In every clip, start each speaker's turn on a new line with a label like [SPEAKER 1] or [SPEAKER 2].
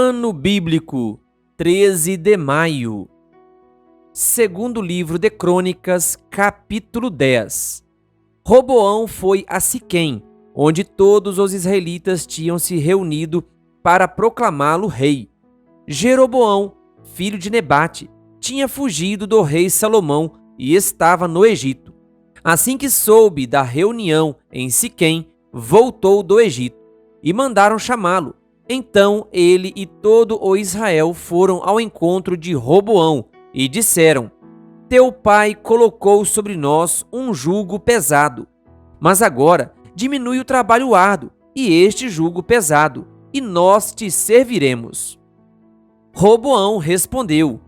[SPEAKER 1] Ano Bíblico, 13 de maio. Segundo livro de Crônicas, capítulo 10. Roboão foi a Siquém, onde todos os israelitas tinham se reunido para proclamá-lo rei. Jeroboão, filho de Nebate, tinha fugido do rei Salomão e estava no Egito. Assim que soube da reunião em Siquém, voltou do Egito e mandaram chamá-lo. Então ele e todo o Israel foram ao encontro de Roboão e disseram: Teu pai colocou sobre nós um jugo pesado, mas agora diminui o trabalho árduo e este jugo pesado, e nós te serviremos. Roboão respondeu: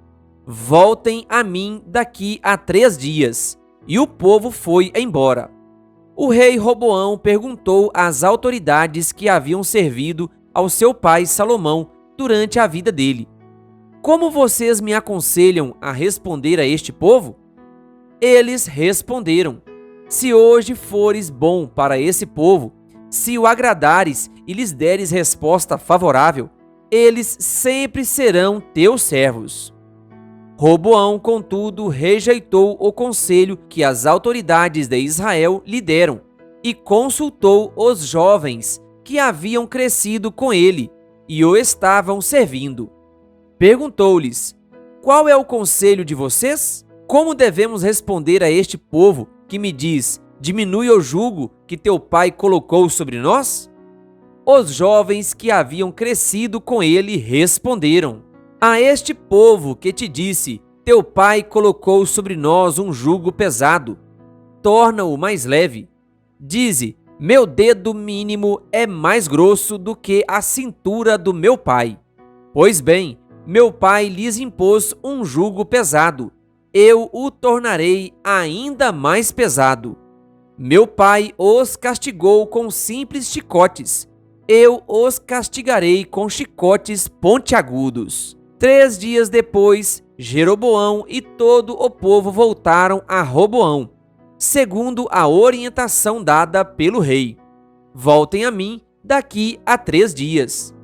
[SPEAKER 1] Voltem a mim daqui a 3 dias. E o povo foi embora. O rei Roboão perguntou às autoridades que haviam servido ao seu pai Salomão durante a vida dele: Como vocês me aconselham a responder a este povo? Eles responderam: Se hoje fores bom para esse povo, se o agradares e lhes deres resposta favorável, eles sempre serão teus servos. Roboão, contudo, rejeitou o conselho que as autoridades de Israel lhe deram e consultou os jovens que haviam crescido com ele e o estavam servindo. Perguntou-lhes: Qual é o conselho de vocês? Como devemos responder a este povo que me diz: Diminui o jugo que teu pai colocou sobre nós? Os jovens que haviam crescido com ele responderam: A este povo que te disse: Teu pai colocou sobre nós um jugo pesado, torna-o mais leve. Dize: Meu dedo mínimo é mais grosso do que a cintura do meu pai. Pois bem, meu pai lhes impôs um jugo pesado, eu o tornarei ainda mais pesado. Meu pai os castigou com simples chicotes, eu os castigarei com chicotes pontiagudos. 3 dias depois, Jeroboão e todo o povo voltaram a Roboão, segundo a orientação dada pelo rei: Voltem a mim daqui a 3 dias.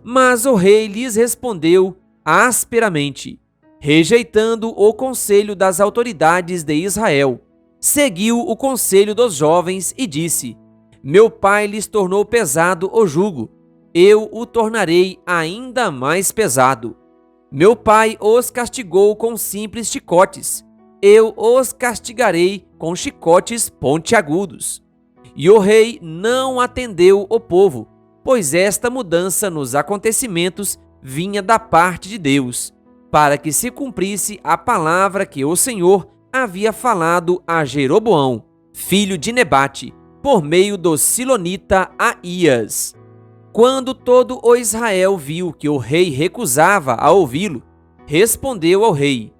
[SPEAKER 1] Mas o rei lhes respondeu asperamente, rejeitando o conselho das autoridades de Israel. Seguiu o conselho dos jovens e disse: Meu pai lhes tornou pesado o jugo, eu o tornarei ainda mais pesado. Meu pai os castigou com simples chicotes, eu os castigarei com chicotes pontiagudos. E o rei não atendeu o povo, pois esta mudança nos acontecimentos vinha da parte de Deus, para que se cumprisse a palavra que o Senhor havia falado a Jeroboão, filho de Nebate, por meio do silonita Aías. Quando todo o Israel viu que o rei recusava a ouvi-lo, respondeu ao rei: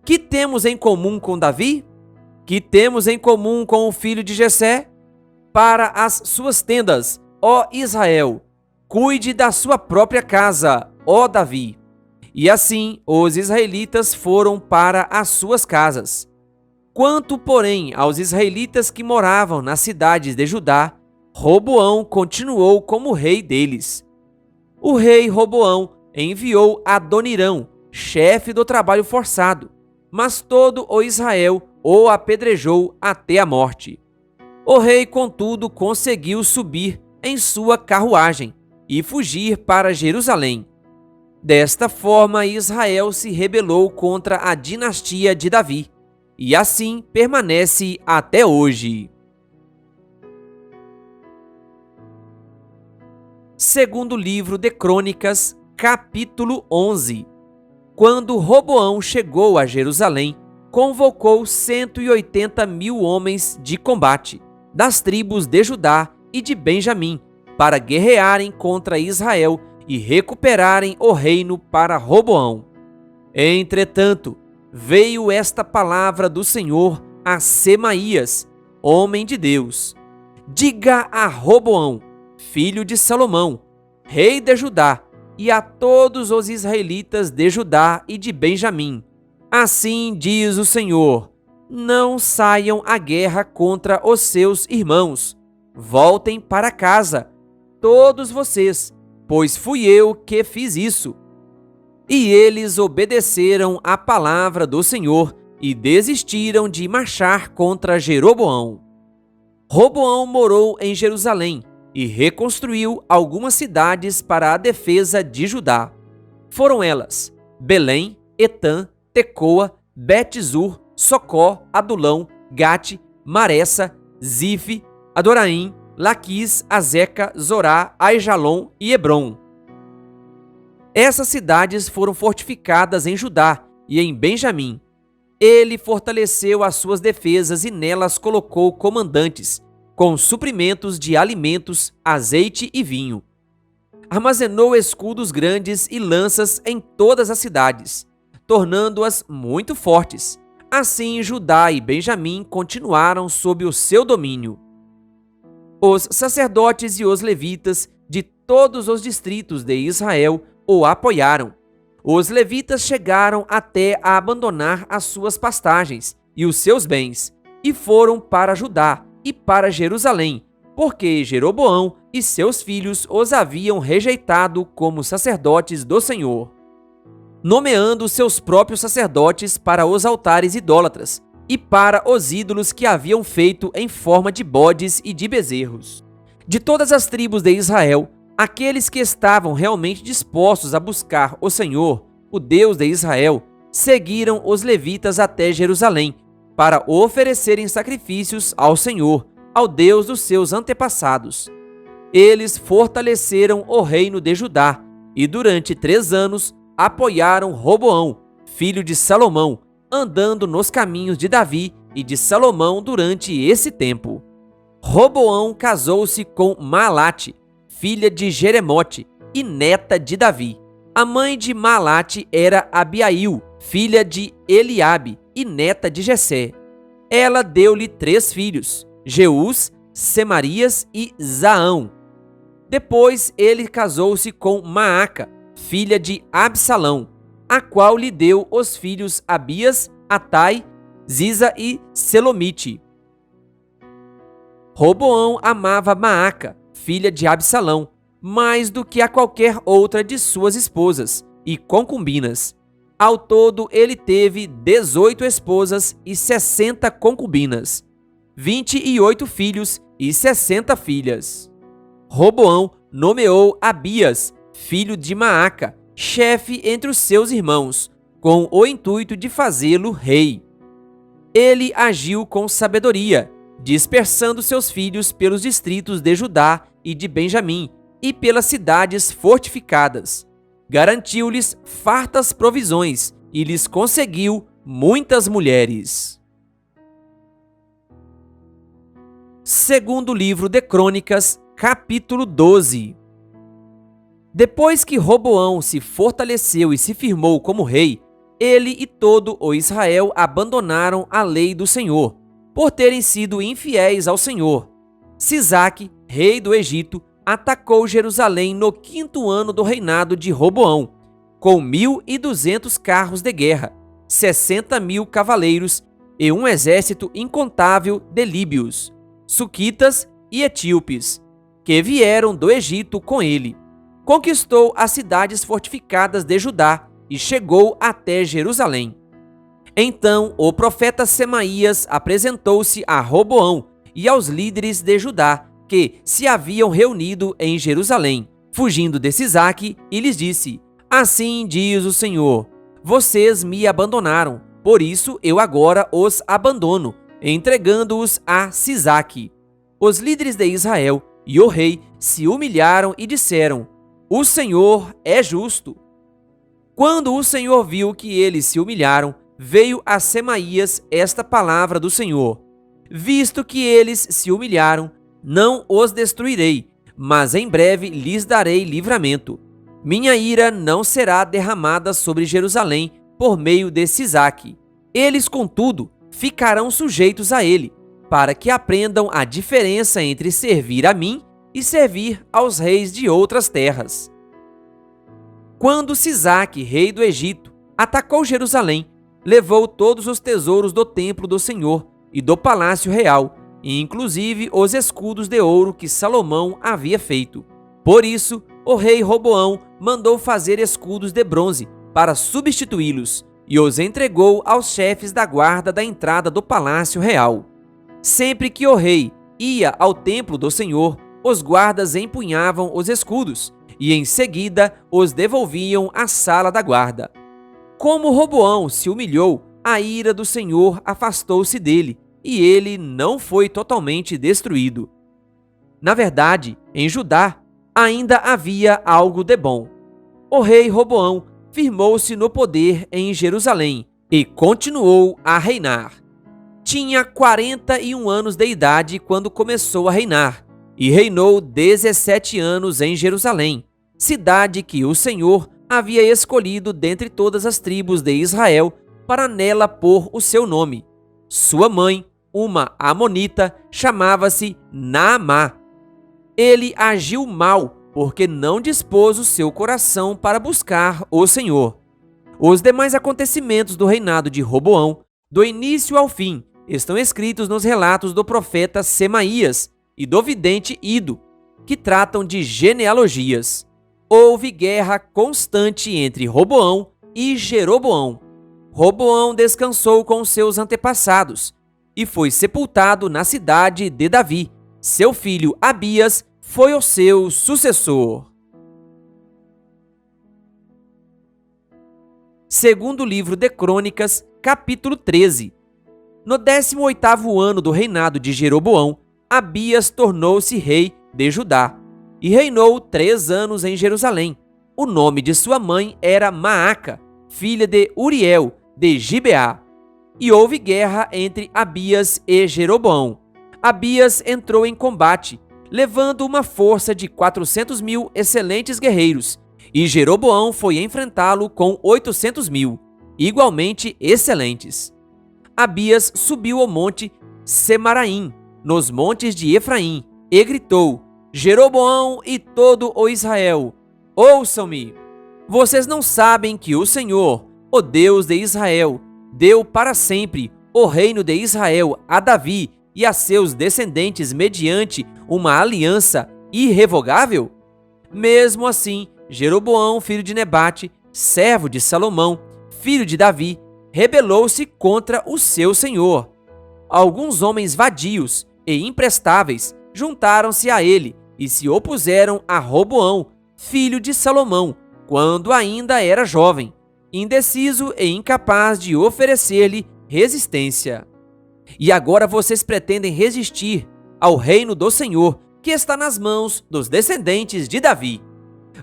[SPEAKER 1] Que temos em comum com Davi? Que temos em comum com o filho de Jessé? Para as suas tendas, ó Israel, cuide da sua própria casa, ó Davi. E assim os israelitas foram para as suas casas. Quanto, porém, aos israelitas que moravam nas cidades de Judá, Roboão continuou como rei deles. O rei Roboão enviou Adonirão, chefe do trabalho forçado, mas todo o Israel o apedrejou até a morte. O rei, contudo, conseguiu subir em sua carruagem e fugir para Jerusalém. Desta forma, Israel se rebelou contra a dinastia de Davi, e assim permanece até hoje. Segundo livro de Crônicas, capítulo 11. Quando Roboão chegou a Jerusalém, convocou 180.000 homens de combate, das tribos de Judá e de Benjamim, para guerrearem contra Israel e recuperarem o reino para Roboão. Entretanto, veio esta palavra do Senhor a Semaías, homem de Deus: Diga a Roboão, filho de Salomão, rei de Judá, e a todos os israelitas de Judá e de Benjamim: Assim diz o Senhor: Não saiam à guerra contra os seus irmãos. Voltem para casa, todos vocês, pois fui eu que fiz isso. E eles obedeceram à palavra do Senhor e desistiram de marchar contra Jeroboão. Roboão morou em Jerusalém e reconstruiu algumas cidades para a defesa de Judá. Foram elas: Belém, Etã, Tecoa, Bet-zur, Socó, Adulão, Gate, Maressa, Zife, Adoraim, Laquis, Azeca, Zorá, Aijalon e Hebrom. Essas cidades foram fortificadas em Judá e em Benjamim. Ele fortaleceu as suas defesas e nelas colocou comandantes, com suprimentos de alimentos, azeite e vinho. Armazenou escudos grandes e lanças em todas as cidades, tornando-as muito fortes. Assim, Judá e Benjamim continuaram sob o seu domínio. Os sacerdotes e os levitas de todos os distritos de Israel o apoiaram. Os levitas chegaram até a abandonar as suas pastagens e os seus bens, e foram para Judá e para Jerusalém, porque Jeroboão e seus filhos os haviam rejeitado como sacerdotes do Senhor, nomeando seus próprios sacerdotes para os altares idólatras e para os ídolos que haviam feito em forma de bodes e de bezerros. De todas as tribos de Israel, aqueles que estavam realmente dispostos a buscar o Senhor, o Deus de Israel, seguiram os levitas até Jerusalém para oferecerem sacrifícios ao Senhor, ao Deus dos seus antepassados. Eles fortaleceram o reino de Judá e durante 3 anos apoiaram Roboão, filho de Salomão, andando nos caminhos de Davi e de Salomão durante esse tempo. Roboão casou-se com Maalate, filha de Jeremote e neta de Davi. A mãe de Maalate era Abiail, filha de Eliabe e neta de Jessé. Ela deu-lhe 3 filhos, Jeús, Semarias e Zaão. Depois ele casou-se com Maaca, filha de Absalão, a qual lhe deu os filhos Abias, Atai, Ziza e Selomite. Roboão amava Maaca, filha de Absalão, mais do que a qualquer outra de suas esposas e concubinas. Ao todo, ele teve 18 esposas e 60 concubinas, 28 filhos e 60 filhas. Roboão nomeou Abias, filho de Maaca, chefe entre os seus irmãos, com o intuito de fazê-lo rei. Ele agiu com sabedoria, dispersando seus filhos pelos distritos de Judá e de Benjamim e pelas cidades fortificadas. Garantiu-lhes fartas provisões e lhes conseguiu muitas mulheres. Segundo livro de Crônicas, capítulo 12. Depois que Roboão se fortaleceu e se firmou como rei, ele e todo o Israel abandonaram a lei do Senhor, por terem sido infiéis ao Senhor. Sisaque, rei do Egito, atacou Jerusalém no 5º ano do reinado de Roboão, com 1.200 carros de guerra, 60.000 cavaleiros e um exército incontável de líbios, suquitas e etíopes, que vieram do Egito com ele. Conquistou as cidades fortificadas de Judá e chegou até Jerusalém. Então o profeta Semaías apresentou-se a Roboão e aos líderes de Judá que se haviam reunido em Jerusalém, fugindo de Sisaque, e lhes disse: Assim diz o Senhor, vocês me abandonaram, por isso eu agora os abandono, entregando-os a Sisaque. Os líderes de Israel e o rei se humilharam e disseram: O Senhor é justo. Quando o Senhor viu que eles se humilharam, veio a Semaías esta palavra do Senhor: Visto que eles se humilharam, não os destruirei, mas em breve lhes darei livramento. Minha ira não será derramada sobre Jerusalém por meio de Sisaque. Eles, contudo, ficarão sujeitos a ele, para que aprendam a diferença entre servir a mim e servir aos reis de outras terras. Quando Sisaque, rei do Egito, atacou Jerusalém, levou todos os tesouros do templo do Senhor e do palácio real, e inclusive os escudos de ouro que Salomão havia feito. Por isso, o rei Roboão mandou fazer escudos de bronze para substituí-los e os entregou aos chefes da guarda da entrada do palácio real. Sempre que o rei ia ao templo do Senhor, os guardas empunhavam os escudos e em seguida os devolviam à sala da guarda. Como Roboão se humilhou, a ira do Senhor afastou-se dele e ele não foi totalmente destruído. Na verdade, em Judá ainda havia algo de bom. O rei Roboão firmou-se no poder em Jerusalém e continuou a reinar. Tinha 41 anos de idade quando começou a reinar e reinou 17 anos em Jerusalém, cidade que o Senhor havia escolhido dentre todas as tribos de Israel para nela pôr o seu nome. Sua mãe, uma amonita, chamava-se Naamá. Ele agiu mal porque não dispôs o seu coração para buscar o Senhor. Os demais acontecimentos do reinado de Roboão, do início ao fim, estão escritos nos relatos do profeta Semaías e do vidente Ido, que tratam de genealogias. Houve guerra constante entre Roboão e Jeroboão. Roboão descansou com seus antepassados e foi sepultado na cidade de Davi. Seu filho Abias foi o seu sucessor. Segundo livro de Crônicas, capítulo 13. No 18º ano do reinado de Jeroboão, Abias tornou-se rei de Judá e reinou 3 anos em Jerusalém. O nome de sua mãe era Maaca, filha de Uriel, de Gibeá. E houve guerra entre Abias e Jeroboão. Abias entrou em combate, levando uma força de 400.000 excelentes guerreiros, e Jeroboão foi enfrentá-lo com 800.000, igualmente excelentes. Abias subiu ao monte Semaraim, nos montes de Efraim, e gritou: Jeroboão e todo o Israel, ouçam-me! Vocês não sabem que o Senhor, o Deus de Israel, deu para sempre o reino de Israel a Davi e a seus descendentes mediante uma aliança irrevogável? Mesmo assim, Jeroboão, filho de Nebate, servo de Salomão, filho de Davi, rebelou-se contra o seu senhor. Alguns homens vadios e imprestáveis juntaram-se a ele e se opuseram a Roboão, filho de Salomão, quando ainda era jovem, indeciso e incapaz de oferecer-lhe resistência. E agora vocês pretendem resistir ao reino do Senhor, que está nas mãos dos descendentes de Davi.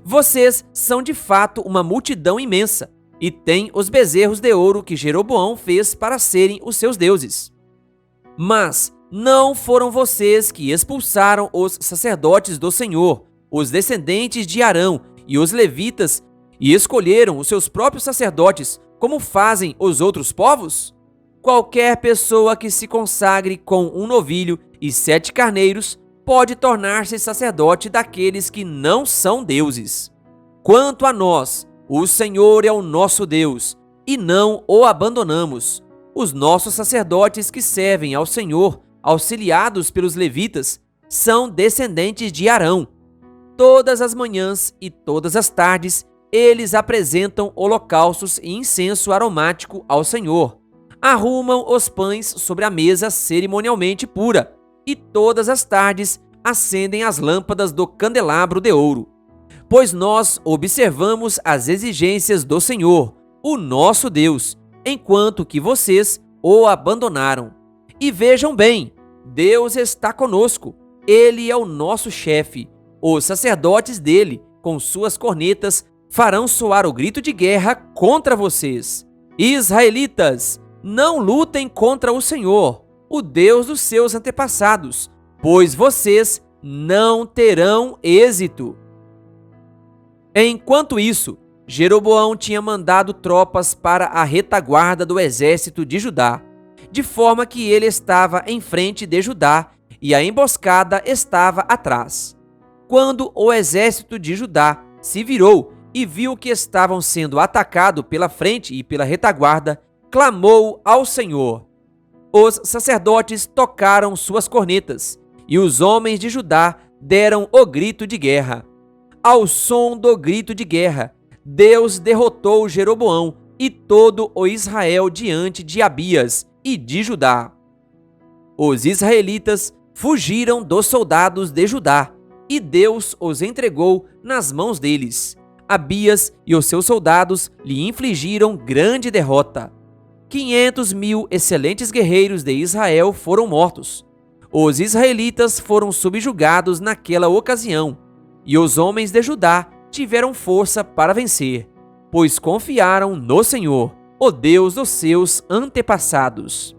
[SPEAKER 1] Vocês são de fato uma multidão imensa e têm os bezerros de ouro que Jeroboão fez para serem os seus deuses. Mas não foram vocês que expulsaram os sacerdotes do Senhor, os descendentes de Arão e os levitas, e escolheram os seus próprios sacerdotes, como fazem os outros povos? Qualquer pessoa que se consagre com um novilho e 7 carneiros pode tornar-se sacerdote daqueles que não são deuses. Quanto a nós, o Senhor é o nosso Deus, e não o abandonamos. Os nossos sacerdotes que servem ao Senhor, auxiliados pelos levitas, são descendentes de Arão. Todas as manhãs e todas as tardes, eles apresentam holocaustos e incenso aromático ao Senhor. Arrumam os pães sobre a mesa cerimonialmente pura, e todas as tardes acendem as lâmpadas do candelabro de ouro. Pois nós observamos as exigências do Senhor, o nosso Deus, enquanto que vocês o abandonaram. E vejam bem, Deus está conosco, Ele é o nosso chefe. Os sacerdotes dele, com suas cornetas, farão soar o grito de guerra contra vocês. Israelitas, não lutem contra o Senhor, o Deus dos seus antepassados, pois vocês não terão êxito. Enquanto isso, Jeroboão tinha mandado tropas para a retaguarda do exército de Judá, de forma que ele estava em frente de Judá e a emboscada estava atrás. Quando o exército de Judá se virou e viu que estavam sendo atacados pela frente e pela retaguarda, clamou ao Senhor. Os sacerdotes tocaram suas cornetas e os homens de Judá deram o grito de guerra. Ao som do grito de guerra, Deus derrotou Jeroboão e todo o Israel diante de Abias e de Judá. Os israelitas fugiram dos soldados de Judá, e Deus os entregou nas mãos deles. Abias e os seus soldados lhe infligiram grande derrota. 500.000 excelentes guerreiros de Israel foram mortos. Os israelitas foram subjugados naquela ocasião, e os homens de Judá tiveram força para vencer, pois confiaram no Senhor, o Deus dos seus antepassados.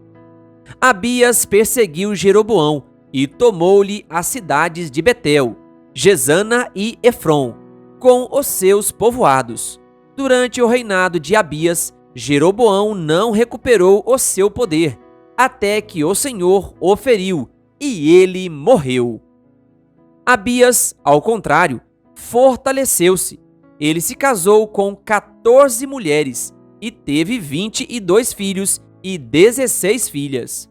[SPEAKER 1] Abias perseguiu Jeroboão e tomou-lhe as cidades de Betel, Gesana e Efron, com os seus povoados. Durante o reinado de Abias, Jeroboão não recuperou o seu poder, até que o Senhor o feriu e ele morreu. Abias, ao contrário, fortaleceu-se. Ele se casou com 14 mulheres e teve 22 filhos e 16 filhas.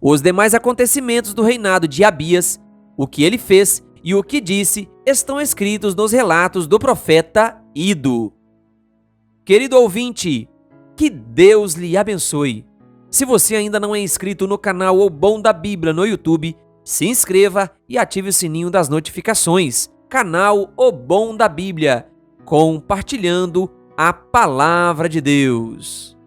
[SPEAKER 1] Os demais acontecimentos do reinado de Abias, o que ele fez e o que disse, estão escritos nos relatos do profeta Ido. Querido ouvinte, que Deus lhe abençoe. Se você ainda não é inscrito no canal O Bom da Bíblia no YouTube, se inscreva e ative o sininho das notificações. Canal O Bom da Bíblia, compartilhando a Palavra de Deus.